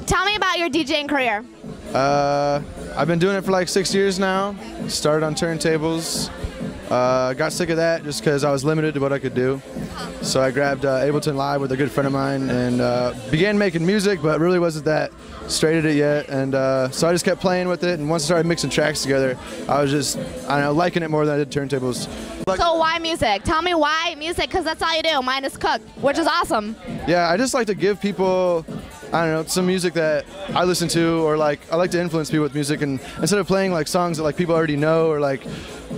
Tell me about your DJing career. I've been doing it for like 6 years now. Started on turntables. Got sick of that just because I was limited to what I could do. So I grabbed Ableton Live with a good friend of mine and began making music, but really wasn't that straight at it yet. And so I just kept playing with it. And once I started mixing tracks together, I was just, I don't know, liking it more than I did turntables. So why music? Tell me why music, because that's all you do, minus cook, which is awesome. Yeah, I just like to give people, I don't know, some music that I listen to, or like I like to influence people with music, and instead of playing like songs that like people already know, or like,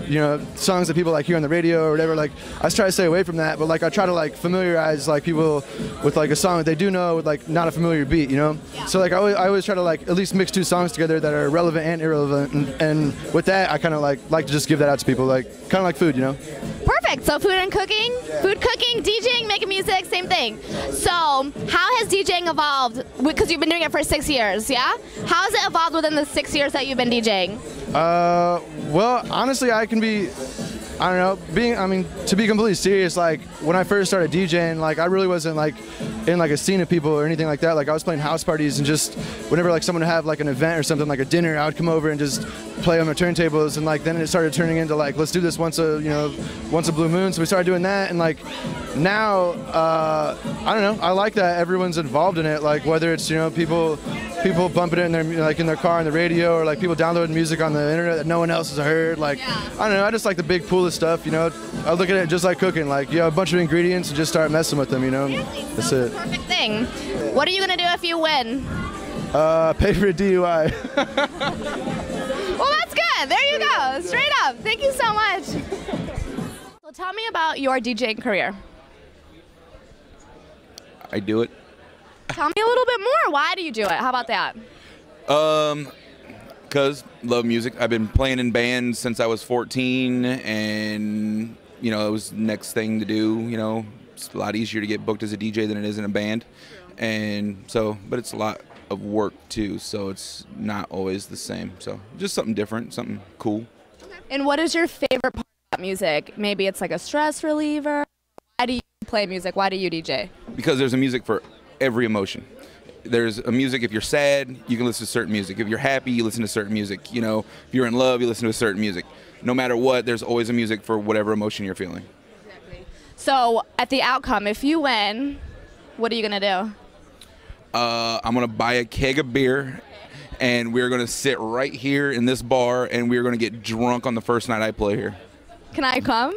you know, songs that people like hear on the radio or whatever, like I just try to stay away from that, but like I try to like familiarize like people with like a song that they do know with like not a familiar beat, you know? Yeah. So like I always try to like at least mix two songs together that are relevant and irrelevant, and with that I kind of like to just give that out to people, like kind of like food, you know? Perfect. So food and cooking, food cooking, DJing, making music, same thing. So how has DJing evolved? Because you've been doing it for 6 years, yeah? How has it evolved within the 6 years that you've been DJing? Well, honestly, I can be, I don't know, to be completely serious, like when I first started DJing, like I really wasn't like in like a scene of people or anything like that. Like I was playing house parties, and just whenever like someone would have like an event or something, like a dinner, I would come over and just play on the turntables, and like then it started turning into like, let's do this once a blue moon. So we started doing that, and like now, I don't know, I like that everyone's involved in it, like whether it's, you know, people bumping it in their car on the radio, or like people downloading music on the internet that no one else has heard. Like, I don't know, I just like the big pool of stuff, you know. I look at it just like cooking, like you have a bunch of ingredients and just start messing with them, you know. That's it. Perfect thing. What are you gonna do if you win? Pay for a DUI. Well, that's good. There you go. Straight up. Thank you so much. So tell me about your DJing career. I do it. Tell me a little bit more. Why do you do it? How about that? Because love music. I've been playing in bands since I was 14, and you know, it was the next thing to do. You know, it's a lot easier to get booked as a DJ than it is in a band, and so, but it's a lot of work too, so it's not always the same. So just something different, something cool. And what is your favorite part about music? Maybe it's like a stress reliever. Why do you play music? Why do you DJ? Because there's a music for every emotion. There's a music, if you're sad, you can listen to certain music. If you're happy, you listen to certain music. You know, if you're in love, you listen to a certain music. No matter what, there's always a music for whatever emotion you're feeling. Exactly. So at the outcome, if you win, what are you gonna do? I'm gonna buy a keg of beer, and we're gonna sit right here in this bar, and we're gonna get drunk on the first night I play here. Can I come?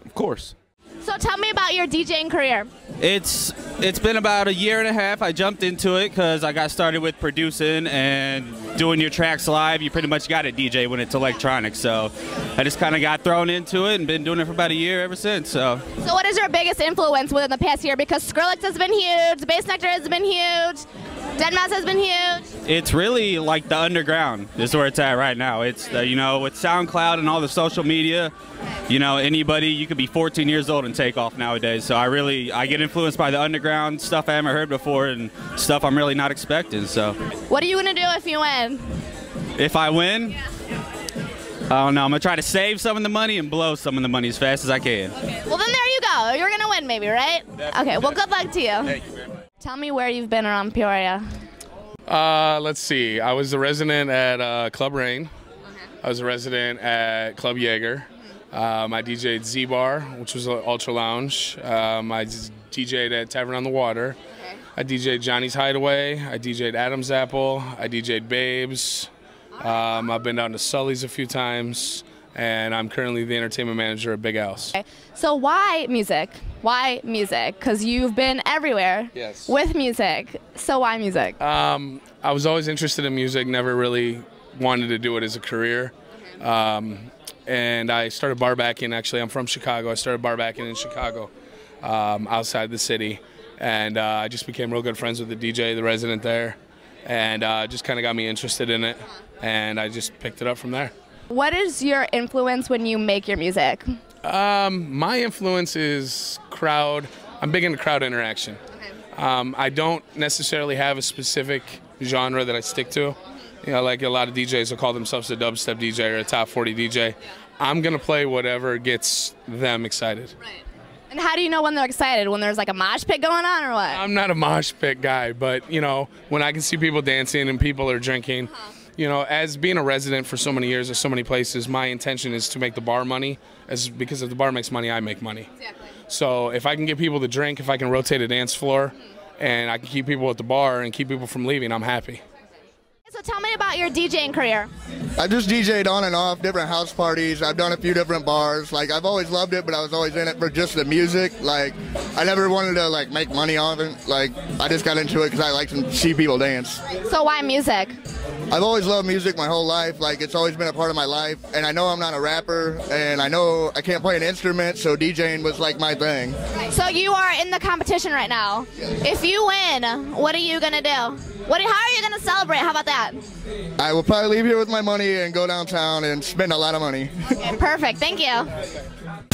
Of course. So tell me about your DJing career. It's been about 1.5 years. I jumped into it because I got started with producing and doing your tracks live. You pretty much got to DJ when it's electronic. So I just kind of got thrown into it and been doing it for about 1 year ever since. So what is your biggest influence within the past year? Because Skrillex has been huge, Bass Nectar has been huge, Deadmau5 has been huge. It's really like the underground is where it's at right now. It's you know, with SoundCloud and all the social media, you know, anybody, you could be 14 years old and take off nowadays. So I get influenced by the underground stuff I haven't heard before and stuff I'm really not expecting. So what are you gonna do if you win? If I win? I don't know. I'm gonna try to save some of the money and blow some of the money as fast as I can. Okay. Well, then there you go. You're gonna win, maybe, right? Definitely. Okay. Well, good luck to you. Thank you very much. Tell me where you've been around Peoria. Let's see. I was a resident at Club Rain. I was a resident at Club Jaeger. I DJ'd Z-Bar, which was an ultra lounge. I DJ'd at Tavern on the Water. Okay. I DJ'd Johnny's Hideaway. I DJ'd Adam's Apple. I DJ'd Babes. I've been down to Sully's a few times, and I'm currently the entertainment manager at Big Al's. Okay. So why music? Why music? Because you've been everywhere with music. So why music? I was always interested in music, never really wanted to do it as a career. And I started bar backing. Actually, I'm from Chicago. I started bar backing in Chicago, outside the city. And I just became real good friends with the DJ, the resident there. And just kind of got me interested in it. And I just picked it up from there. What is your influence when you make your music? My influence is crowd. I'm big into crowd interaction. Okay. I don't necessarily have a specific genre that I stick to. You know, like a lot of DJs will call themselves a dubstep DJ or a top 40 DJ. I'm going to play whatever gets them excited. Right. And how do you know when they're excited? When there's like a mosh pit going on or what? I'm not a mosh pit guy, but, you know, when I can see people dancing and people are drinking, you know, as being a resident for so many years at so many places, my intention is to make the bar money, because if the bar makes money, I make money. Exactly. So if I can get people to drink, if I can rotate a dance floor, and I can keep people at the bar and keep people from leaving, I'm happy. So tell me about your DJing career. I just DJ'd on and off different house parties. I've done a few different bars. Like, I've always loved it, but I was always in it for just the music. Like, I never wanted to like make money off it. Like, I just got into it because I like to see people dance. So why music? I've always loved music my whole life. Like, it's always been a part of my life. And I know I'm not a rapper, and I know I can't play an instrument, so DJing was like my thing. So you are in the competition right now. If you win, what are you gonna do? How are you gonna celebrate? How about that? I will probably leave here with my money and go downtown and spend a lot of money. Okay, perfect. Thank you.